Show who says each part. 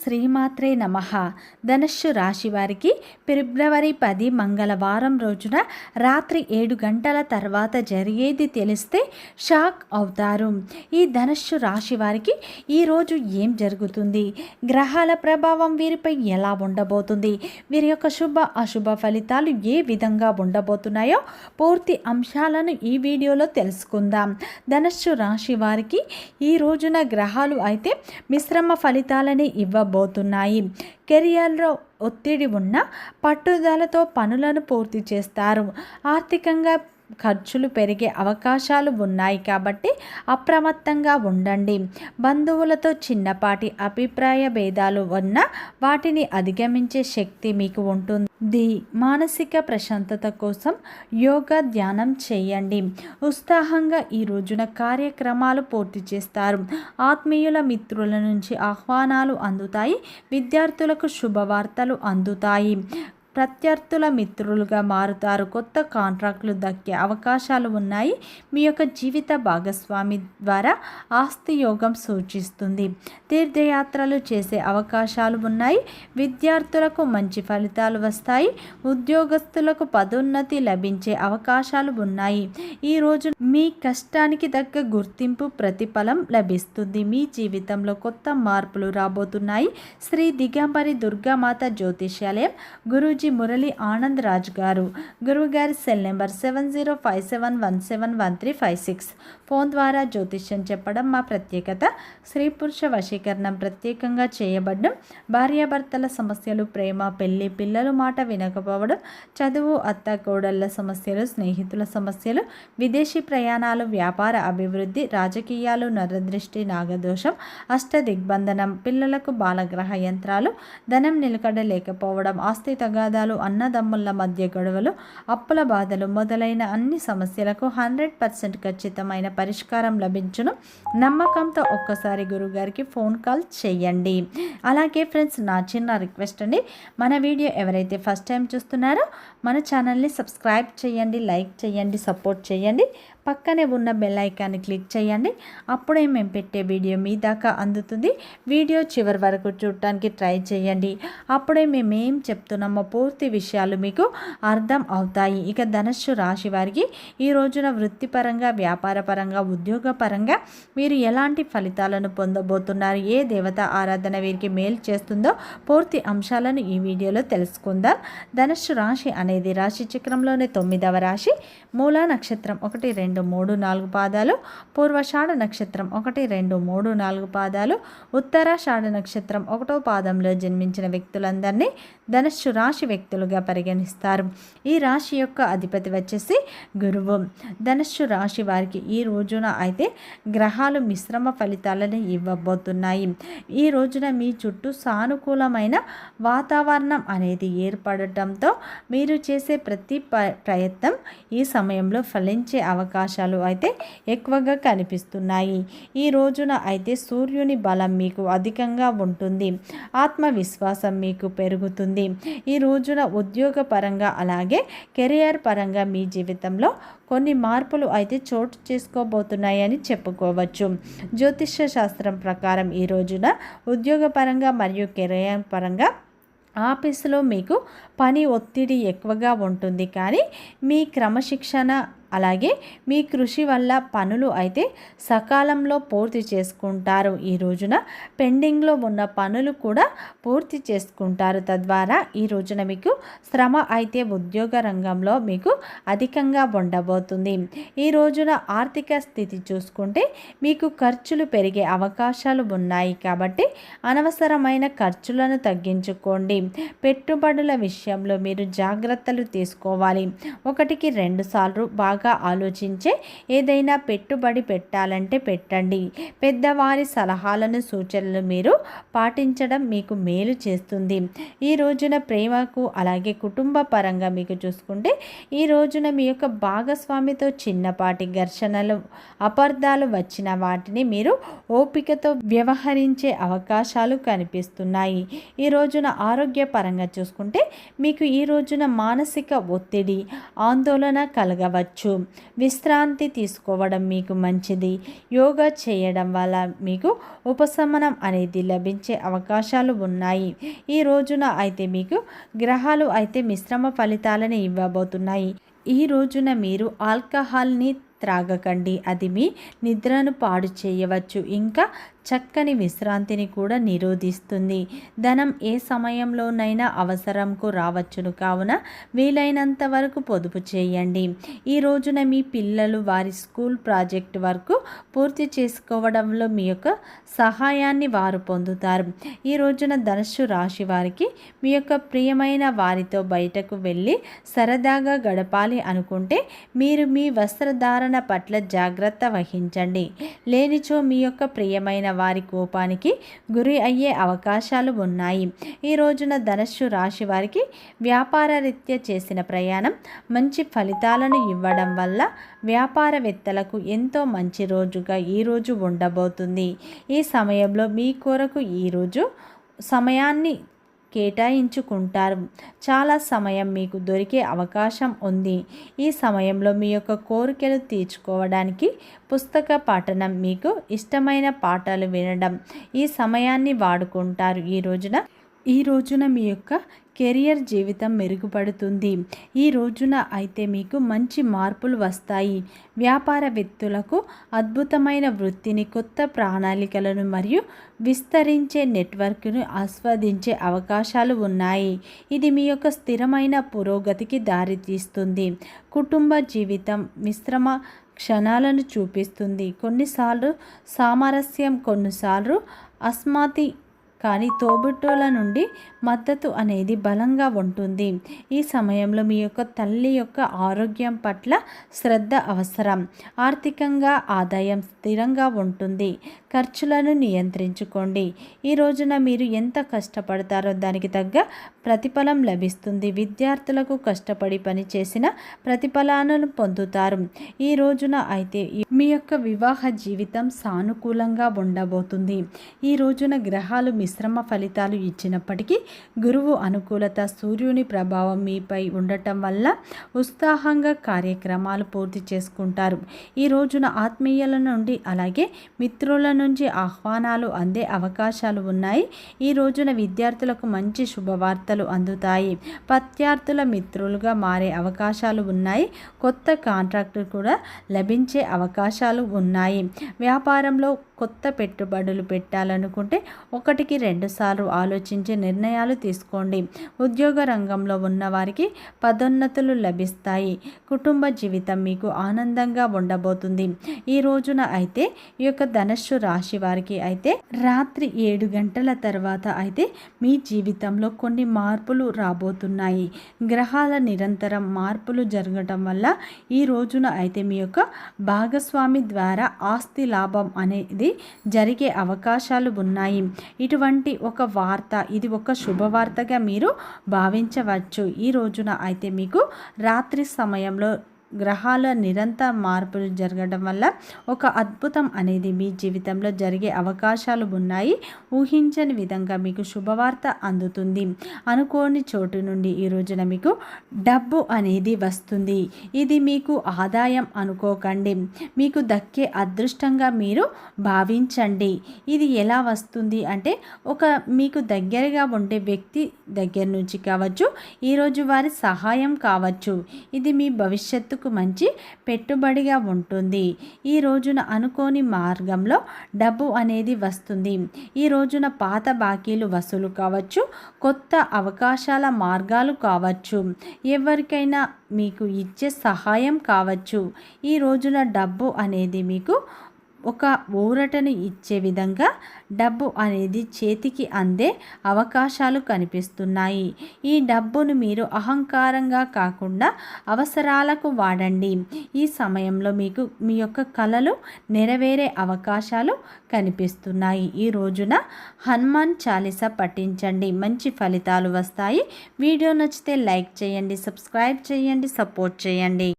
Speaker 1: శ్రీమాత్రే నమః. ధనుస్సు రాశి వారికి ఫిబ్రవరి 10 మంగళవారం రోజున రాత్రి 7 గంటల తర్వాత జరిగేది తెలిస్తే షాక్ అవుతారు. ఈ ధనుస్సు రాశి వారికి ఈరోజు ఏం జరుగుతుంది, గ్రహాల ప్రభావం వీరిపై ఎలా ఉండబోతుంది, వీరి యొక్క శుభ అశుభ ఫలితాలు ఏ విధంగా ఉండబోతున్నాయో పూర్తి అంశాలను ఈ వీడియోలో తెలుసుకుందాం. ధనుస్సు రాశి వారికి ఈ రోజున గ్రహాలు అయితే మిశ్రమ ఫలితాలని ఇవ్వబోతున్నాయి. కెరియర్లో ఒత్తిడి ఉన్న పట్టుదలతో పనులను పూర్తి చేస్తారు. ఆర్థికంగా ఖర్చులు పెరిగే అవకాశాలు ఉన్నాయి కాబట్టి అప్రమత్తంగా ఉండండి. బంధువులతో చిన్నపాటి అభిప్రాయ భేదాలు ఉన్నా వాటిని అధిగమించే శక్తి మీకు ఉంటుంది. మానసిక ప్రశాంతత కోసం యోగా ధ్యానం చేయండి. ఉత్సాహంగా ఈ రోజున కార్యక్రమాలు పూర్తి చేస్తారు. ఆత్మీయుల మిత్రుల నుంచి ఆహ్వానాలు అందుతాయి. విద్యార్థులకు శుభవార్తలు అందుతాయి. ప్రత్యర్థుల మిత్రులుగా మారుతారు. కొత్త కాంట్రాక్టులు దక్కే అవకాశాలు ఉన్నాయి. మీ యొక్క జీవిత భాగస్వామి ద్వారా ఆస్తి యోగం సూచిస్తుంది. తీర్థయాత్రలు చేసే అవకాశాలు ఉన్నాయి. విద్యార్థులకు మంచి ఫలితాలు వస్తాయి. ఉద్యోగస్తులకు పదోన్నతి లభించే అవకాశాలు ఉన్నాయి. ఈ రోజు మీ కష్టానికి తగ్గ గుర్తింపు ప్రతిఫలం లభిస్తుంది. మీ జీవితంలో కొత్త మార్పులు రాబోతున్నాయి. శ్రీ దిగంబరి దుర్గామాత జ్యోతిష్యాలయం గురూజీ మురళి ఆనంద్ రాజ్ గారు. గురువుగారి సెల్ నెంబర్ 7057171356. ఫోన్ ద్వారా జ్యోతిష్యం చెప్పడం మా ప్రత్యేకత. స్త్రీ పురుష వశీకరణం ప్రత్యేకంగా చేయబడడం. భార్యాభర్తల సమస్యలు, ప్రేమ, పెళ్లి, పిల్లలు మాట వినకపోవడం, చదువు, అత్త కోడళ్ల సమస్యలు, స్నేహితుల సమస్యలు, విదేశీ ప్రయాణాలు, వ్యాపార అభివృద్ధి, రాజకీయాలు, నరదృష్టి, నాగదోషం, అష్ట దిగ్బంధనం, పిల్లలకు బాలగ్రహ యంత్రాలు, ధనం నిలకడ లేకపోవడం, ఆస్తి తగాదాలు, అన్నదమ్ముల మధ్య గొడవలు, అప్పుల బాధలు మొదలైన అన్ని సమస్యలకు 100% ఖచ్చితమైన పరిష్కారం లభించును. నమ్మకంతో ఒక్కసారి గురుగారికి ఫోన్ కాల్ చేయండి. అలాగే ఫ్రెండ్స్, నా చిన్న రిక్వెస్ట్ అండి, మన వీడియో ఎవరైతే ఫస్ట్ టైం చూస్తున్నారో మన ఛానల్ని సబ్స్క్రైబ్ చేయండి, లైక్ చేయండి, సపోర్ట్ చేయండి. పక్కనే ఉన్న బెల్ ఐకాన్ని క్లిక్ చేయండి. అప్పుడే మేము పెట్టే వీడియో మీ దాకా అందుతుంది. వీడియో చివరి వరకు చూడటానికి ట్రై చేయండి. అప్పుడే మేమేం చెప్తున్నామో పూర్తి విషయాలు మీకు అర్థం అవుతాయి. ఇక ధనుస్సు రాశి వారికి ఈ రోజున వృత్తిపరంగా, వ్యాపారపరంగా, ఉద్యోగపరంగా మీరు ఎలాంటి ఫలితాలను పొందబోతున్నారు, ఏ దేవత ఆరాధన వీరికి మేలు చేస్తుందో పూర్తి అంశాలను ఈ వీడియోలో తెలుసుకుందాం. ధనుస్సు రాశి అనేది రాశి చక్రంలోని 9వ రాశి. మూలా నక్షత్రం 1, 2, 3, 4 పాదాలు, పూర్వషాఢ నక్షత్రం 1, 2, 3, 4 పాదాలు, ఉత్తరాషాఢ నక్షత్రం 1వ పాదంలో జన్మించిన వ్యక్తులందరినీ ధనుస్సు రాశి వ్యక్తులుగా పరిగణిస్తారు. ఈ రాశి యొక్క అధిపతి వచ్చేసి గురువు. ధనుస్సు రాశి వారికి ఈ రోజున అయితే గ్రహాలు మిశ్రమ ఫలితాలను ఇవ్వబోతున్నాయి. ఈ రోజున మీ చుట్టూ సానుకూలమైన వాతావరణం అనేది ఏర్పడటంతో మీరు చేసే ప్రతి ప్రయత్నం ఈ సమయంలో ఫలించే అవకాశాలు అయితే ఎక్కువగా కనిపిస్తున్నాయి. ఈ రోజున అయితే సూర్యుని బలం మీకు అధికంగా ఉంటుంది. ఆత్మవిశ్వాసం మీకు పెరుగుతుంది. ఈ రోజున ఉద్యోగ పరంగా అలాగే కెరియర్ పరంగా మీ జీవితంలో కొన్ని మార్పులు అయితే చోటు చేసుకోబోతున్నాయని చెప్పుకోవచ్చు. జ్యోతిష్య శాస్త్రం ప్రకారం ఈ రోజున ఉద్యోగపరంగా మరియు కెరియర్ పరంగా ఆఫీసులో మీకు పని ఒత్తిడి ఎక్కువగా ఉంటుంది. కానీ మీ క్రమశిక్షణ అలాగే మీ కృషి వల్ల పనులు అయితే సకాలంలో పూర్తి చేసుకుంటారు. ఈ రోజున పెండింగ్లో ఉన్న పనులు కూడా పూర్తి చేసుకుంటారు. తద్వారా ఈ రోజున మీకు శ్రమ అయితే ఉద్యోగ రంగంలో మీకు అధికంగా ఉండబోతుంది. ఈ రోజున ఆర్థిక స్థితి చూసుకుంటే మీకు ఖర్చులు పెరిగే అవకాశాలు ఉన్నాయి కాబట్టి అనవసరమైన ఖర్చులను తగ్గించుకోండి. పెట్టుబడుల విషయంలో మీరు జాగ్రత్తలు తీసుకోవాలి. 1కి 2 సార్లు బాగా ఆలోచించే ఏదైనా పెట్టుబడి పెట్టాలంటే పెట్టండి. పెద్దవారి సలహాలను, సూచనలు మీరు పాటించడం మీకు మేలు చేస్తుంది. ఈ రోజున ప్రేమకు అలాగే కుటుంబ పరంగా మీకు చూసుకుంటే ఈ రోజున మీ యొక్క భాగస్వామితో చిన్నపాటి ఘర్షణలు, అపార్థాలు వచ్చిన వాటిని మీరు ఓపికతో వ్యవహరించే అవకాశాలు కనిపిస్తున్నాయి. ఈ రోజున ఆరోగ్య పరంగా చూసుకుంటే మీకు ఈ రోజున మానసిక ఒత్తిడి, ఆందోళన కలగవచ్చు. విశ్రాంతి తీసుకోవడం మీకు మంచిది. యోగా చేయడం వల్ల మీకు ఉపశమనం అనేది లభించే అవకాశాలు ఉన్నాయి. ఈ రోజున అయితే మీకు గ్రహాలు అయితే మిశ్రమ ఫలితాలను ఇవ్వబోతున్నాయి. ఈ రోజున మీరు ఆల్కహాల్ని త్రాగకండి, అది మీ నిద్రను పాడు చేయవచ్చు, ఇంకా చక్కని విశ్రాంతిని కూడా నిరోధిస్తుంది. ధనం ఏ సమయంలోనైనా అవసరంకు రావచ్చును, కావున వీలైనంత వరకు పొదుపు చేయండి. ఈ రోజున మీ పిల్లలు వారి స్కూల్ ప్రాజెక్ట్ వర్క్ పూర్తి చేసుకోవడంలో మీ యొక్క సహాయాన్ని వారు పొందుతారు. ఈ రోజున ధనుస్సు రాశి వారికి మీ యొక్క ప్రియమైన వారితో బయటకు వెళ్ళి సరదాగా గడపాలి అనుకుంటే మీరు మీ వస్త్రధారణ పట్ల జాగ్రత్త వహించండి. లేనిచో మీ యొక్క ప్రియమైన వారి కోపానికి గురి అయ్యే అవకాశాలు ఉన్నాయి. ఈ రోజున ధనుస్సు రాశి వారికి వ్యాపార రీత్యా చేసిన ప్రయాణం మంచి ఫలితాలను ఇవ్వడం వల్ల వ్యాపారవేత్తలకు ఎంతో మంచి రోజుగా ఈరోజు ఉండబోతుంది. ఈ సమయంలో మీ కొరకు ఈరోజు సమయాన్ని కేటాయించుకుంటారు. చాలా సమయం మీకు దొరికే అవకాశం ఉంది. ఈ సమయంలో మీ యొక్క కోరికలు తీర్చుకోవడానికి పుస్తక పఠనం, మీకు ఇష్టమైన పాటలు వినడం, ఈ సమయాన్ని వాడుకుంటారు. ఈ రోజున మీ యొక్క కెరియర్ జీవితం మెరుగుపడుతుంది. ఈ రోజున అయితే మీకు మంచి మార్పులు వస్తాయి. వ్యాపారవేత్తలకు అద్భుతమైన వృత్తిని, కొత్త ప్రణాళికలను మరియు విస్తరించే నెట్వర్క్ను ఆస్వాదించే అవకాశాలు ఉన్నాయి. ఇది మీ యొక్క స్థిరమైన పురోగతికి దారితీస్తుంది. కుటుంబ జీవితం మిశ్రమ క్షణాలను చూపిస్తుంది. కొన్నిసార్లు సామరస్యం, కొన్నిసార్లు అస్మాతి, కానీ తోబుట్టువుల నుండి మద్దతు అనేది బలంగా ఉంటుంది. ఈ సమయంలో మీ యొక్క తల్లి యొక్క ఆరోగ్యం పట్ల శ్రద్ధ అవసరం. ఆర్థికంగా ఆదాయం స్థిరంగా ఉంటుంది. ఖర్చులను నియంత్రించుకోండి. ఈ రోజున మీరు ఎంత కష్టపడతారో దానికి తగ్గ ప్రతిఫలం లభిస్తుంది. విద్యార్థులకు కష్టపడి పనిచేసిన ప్రతిఫలాలను పొందుతారు. ఈ రోజున అయితే మీ యొక్క వివాహ జీవితం సానుకూలంగా ఉండబోతుంది. ఈ రోజున గ్రహాలు మిశ్రమ ఫలితాలు ఇచ్చినప్పటికీ గురువు అనుకూలత, సూర్యుని ప్రభావం మీపై ఉండటం వల్ల ఉత్సాహంగా కార్యక్రమాలు పూర్తి చేసుకుంటారు. ఈ రోజున ఆత్మీయుల నుండి అలాగే మిత్రుల నుంచి ఆహ్వానాలు అందే అవకాశాలు ఉన్నాయి. ఈ రోజున విద్యార్థులకు మంచి శుభవార్తలు అందుతాయి. ప్రత్యర్థుల మిత్రులుగా మారే అవకాశాలు ఉన్నాయి. కొత్త కాంట్రాక్టు కూడా లభించే అవకాశాలు ఉన్నాయి. వ్యాపారంలో కొత్త పెట్టుబడులు పెట్టాలనుకుంటే 1-2 సార్లు ఆలోచించి నిర్ణయాలు తీసుకోండి. ఉద్యోగ రంగంలో ఉన్నవారికి పదోన్నతులు లభిస్తాయి. కుటుంబ జీవితం మీకు ఆనందంగా ఉండబోతుంది. ఈ రోజున అయితే ఈ యొక్క ధనుస్సు రాశి వారికి అయితే రాత్రి 7 గంటల తర్వాత అయితే మీ జీవితంలో కొన్ని మార్పులు రాబోతున్నాయి. గ్రహాల నిరంతరం మార్పులు జరగటం వల్ల ఈ రోజున అయితే మీ యొక్క భాగస్వామి ద్వారా ఆస్తి లాభం అనేది జరిగే అవకాశాలు ఉన్నాయి. ఇటువంటి ఒక వార్త, ఇది ఒక శుభవార్తగా మీరు భావించవచ్చు. ఈ రోజున అయితే మీకు రాత్రి సమయంలో గ్రహాల నిరంతర మార్పులు జరగడం వల్ల ఒక అద్భుతం అనేది మీ జీవితంలో జరిగే అవకాశాలు ఉన్నాయి. ఊహించని విధంగా మీకు శుభవార్త అందుతుంది. అనుకోని చోటు నుండి ఈ రోజున మీకు డబ్బు అనేది వస్తుంది. ఇది మీకు ఆదాయం అనుకోకండి, మీకు దక్కే అదృష్టంగా మీరు భావించండి. ఇది ఎలా వస్తుంది అంటే మీకు దగ్గరగా ఉండే వ్యక్తి దగ్గర నుంచి కావచ్చు, ఈరోజు వారి సహాయం కావచ్చు. ఇది మీ భవిష్యత్తు మంచి పెట్టుబడిగా ఉంటుంది. ఈ రోజున అనుకోని మార్గంలో డబ్బు అనేది వస్తుంది. ఈ రోజున పాత బాకీలు వసూలు కావచ్చు, కొత్త అవకాశాల మార్గాలు కావచ్చు, ఎవరికైనా మీకు ఇచ్చే సహాయం కావచ్చు. ఈ రోజున డబ్బు అనేది మీకు ఒక ఊరటను ఇచ్చే విధంగా డబ్బు అనేది చేతికి అందే అవకాశాలు కనిపిస్తున్నాయి. ఈ డబ్బును మీరు అహంకారంగా కాకుండా అవసరాలకు వాడండి. ఈ సమయంలో మీకు మీ యొక్క కలలు నెరవేరే అవకాశాలు కనిపిస్తున్నాయి. ఈ రోజున హనుమాన్ చాలీసా పఠించండి, మంచి ఫలితాలు వస్తాయి. వీడియో నచ్చితే లైక్ చేయండి, సబ్స్క్రైబ్ చేయండి, సపోర్ట్ చేయండి.